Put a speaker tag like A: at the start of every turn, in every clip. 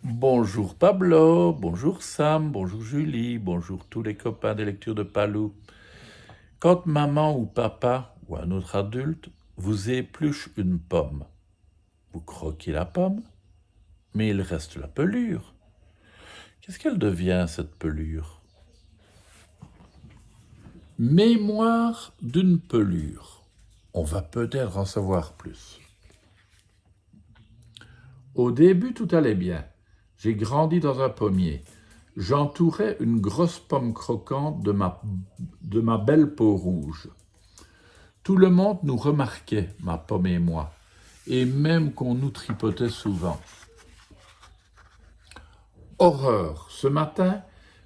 A: Bonjour Pablo, bonjour Sam, bonjour Julie, bonjour tous les copains des lectures de Palou. Quand maman ou papa ou un autre adulte vous épluche une pomme, vous croquez la pomme, mais il reste la pelure. Qu'est-ce qu'elle devient cette pelure? Mémoire d'une pelure. On va peut-être en savoir plus. Au début, tout allait bien. J'ai grandi dans un pommier. J'entourais une grosse pomme croquante de ma belle peau rouge. Tout le monde nous remarquait, ma pomme et moi, et même qu'on nous tripotait souvent. Horreur, ce matin,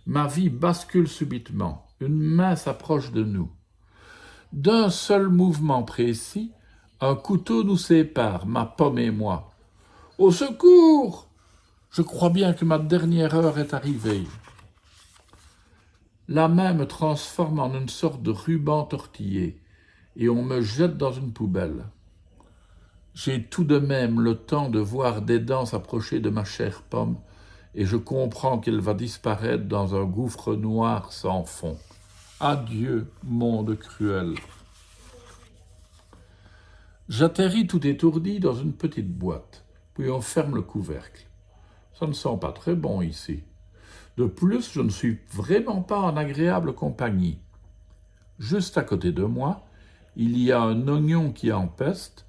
A: ma vie bascule subitement. Une main s'approche de nous. D'un seul mouvement précis, un couteau nous sépare, ma pomme et moi. Au secours! Je crois bien que ma dernière heure est arrivée. La main me transforme en une sorte de ruban tortillé et on me jette dans une poubelle. J'ai tout de même le temps de voir des dents s'approcher de ma chère pomme et je comprends qu'elle va disparaître dans un gouffre noir sans fond. Adieu, monde cruel. J'atterris tout étourdi dans une petite boîte, puis on ferme le couvercle. Ça ne sent pas très bon ici. De plus, je ne suis vraiment pas en agréable compagnie. Juste à côté de moi, il y a un oignon qui empeste,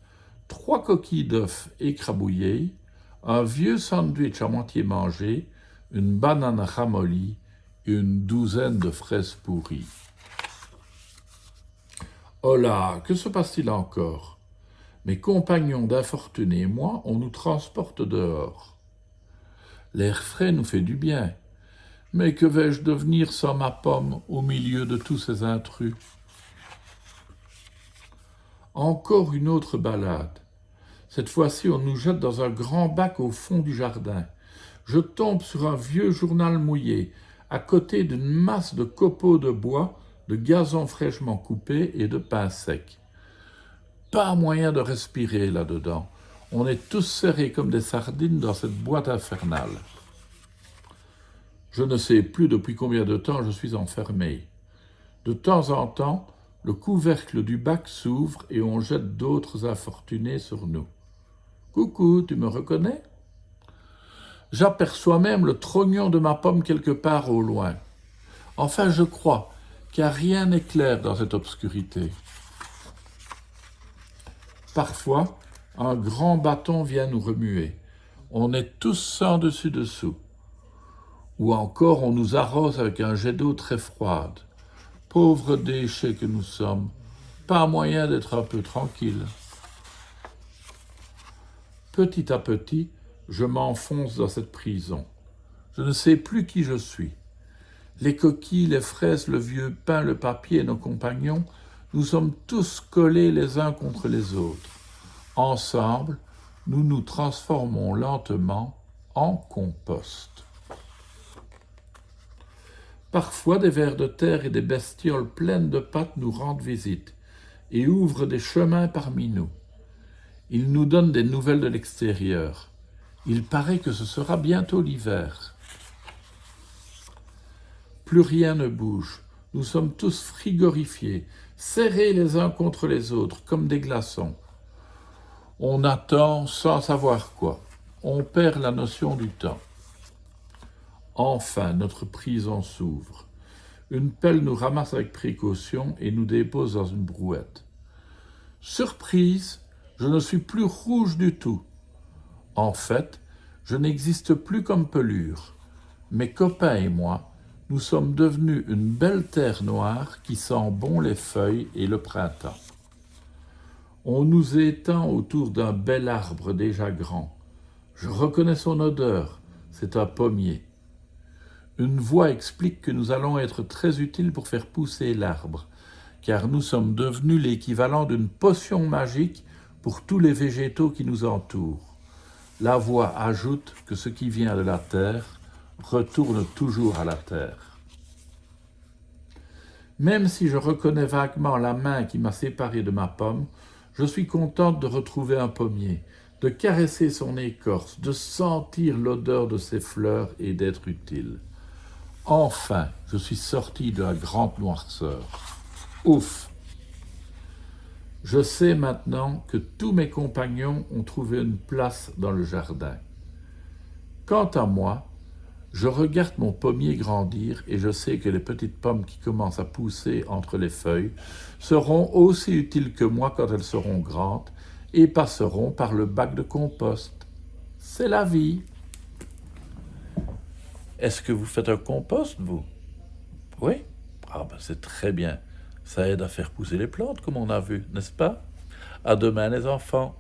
A: 3 coquilles d'œufs écrabouillées, un vieux sandwich à moitié mangé, une banane ramollie et une douzaine de fraises pourries. Oh là, que se passe-t-il encore? Mes compagnons d'infortunés et moi, on nous transporte dehors. L'air frais nous fait du bien. Mais que vais-je devenir sans ma pomme au milieu de tous ces intrus? Encore une autre balade. Cette fois-ci, on nous jette dans un grand bac au fond du jardin. Je tombe sur un vieux journal mouillé, à côté d'une masse de copeaux de bois, de gazon fraîchement coupé et de pins secs. Pas moyen de respirer là-dedans. On est tous serrés comme des sardines dans cette boîte infernale. Je ne sais plus depuis combien de temps je suis enfermé. De temps en temps, le couvercle du bac s'ouvre et on jette d'autres infortunés sur nous. Coucou, tu me reconnais? J'aperçois même le trognon de ma pomme quelque part au loin. Enfin, je crois, car rien n'est clair dans cette obscurité. Parfois, un grand bâton vient nous remuer. On est tous sans dessus-dessous. Ou encore, on nous arrose avec un jet d'eau très froide. Pauvres déchets que nous sommes, pas moyen d'être un peu tranquille. Petit à petit, je m'enfonce dans cette prison. Je ne sais plus qui je suis. Les coquilles, les fraises, le vieux pain, le papier et nos compagnons, nous sommes tous collés les uns contre les autres. Ensemble, nous nous transformons lentement en compost. Parfois, des vers de terre et des bestioles pleines de pattes nous rendent visite et ouvrent des chemins parmi nous. Ils nous donnent des nouvelles de l'extérieur. Il paraît que ce sera bientôt l'hiver. Plus rien ne bouge. Nous sommes tous frigorifiés, serrés les uns contre les autres, comme des glaçons. On attend sans savoir quoi. On perd la notion du temps. Enfin, notre prison s'ouvre. Une pelle nous ramasse avec précaution et nous dépose dans une brouette. Surprise, je ne suis plus rouge du tout. En fait, je n'existe plus comme pelure. Mes copains et moi, nous sommes devenus une belle terre noire qui sent bon les feuilles et le printemps. On nous étend autour d'un bel arbre déjà grand. Je reconnais son odeur, c'est un pommier. Une voix explique que nous allons être très utiles pour faire pousser l'arbre, car nous sommes devenus l'équivalent d'une potion magique pour tous les végétaux qui nous entourent. La voix ajoute que ce qui vient de la terre retourne toujours à la terre. Même si je reconnais vaguement la main qui m'a séparé de ma pomme, je suis contente de retrouver un pommier, de caresser son écorce, de sentir l'odeur de ses fleurs et d'être utile. Enfin, je suis sorti de la grande noirceur. Ouf! Je sais maintenant que tous mes compagnons ont trouvé une place dans le jardin. Quant à moi, je regarde mon pommier grandir et je sais que les petites pommes qui commencent à pousser entre les feuilles seront aussi utiles que moi quand elles seront grandes et passeront par le bac de compost. C'est la vie. Est-ce que vous faites un compost, vous? Oui? Ah ben c'est très bien. Ça aide à faire pousser les plantes, comme on a vu, n'est-ce pas? À demain, les enfants.